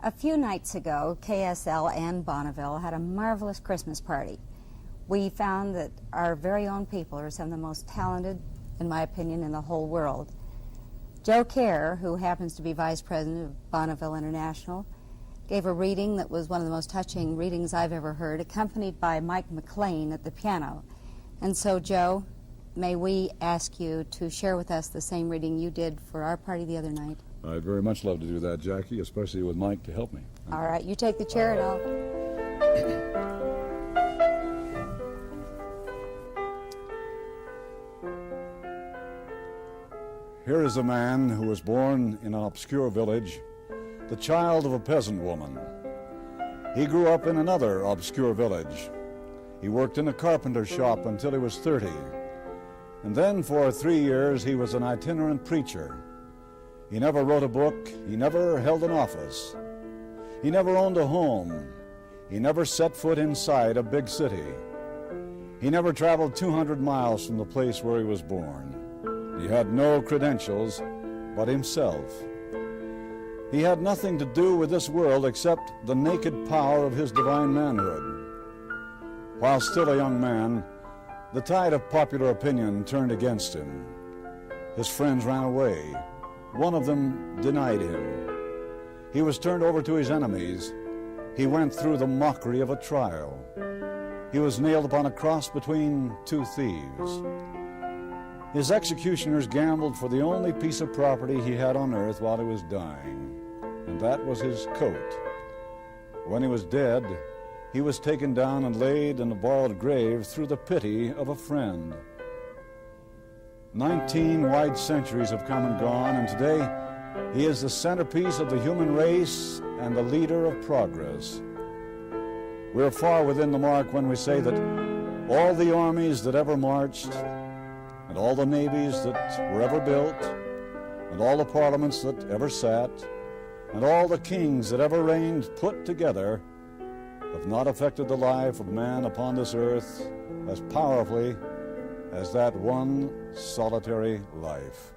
A few nights ago, KSL and Bonneville had a marvelous Christmas party. We found that our very own people are some of the most talented, in my opinion, in the whole world. Joe Kjar, who happens to be vice president of Bonneville International, gave a reading that was one of the most touching readings I've ever heard, accompanied by Mike McLean at the piano. And so, Joe, may we ask you to share with us the same reading you did for our party the other night? I'd very much love to do that, Jackie, especially with Mike to help me. All right, you take the chair and I'll... Here is a man who was born in an obscure village, the child of a peasant woman. He grew up in another obscure village. He worked in a carpenter shop until he was 30. And then for 3 years he was an itinerant preacher. He never wrote a book. He never held an office. He never owned a home. He never set foot inside a big city. He never traveled 200 miles from the place where he was born. He had no credentials but himself. He had nothing to do with this world except the naked power of his divine manhood. While still a young man, the tide of popular opinion turned against him. His friends ran away. One of them denied him. He was turned over to his enemies. He went through the mockery of a trial. He was nailed upon a cross between two thieves. His executioners gambled for the only piece of property he had on earth while he was dying, and that was his coat. When he was dead, he was taken down and laid in a borrowed grave through the pity of a friend. 19 wide centuries have come and gone, and today he is the centerpiece of the human race and the leader of progress. We're far within the mark when we say that all the armies that ever marched, and all the navies that were ever built, and all the parliaments that ever sat, and all the kings that ever reigned put together have not affected the life of man upon this earth as powerfully as that one solitary life.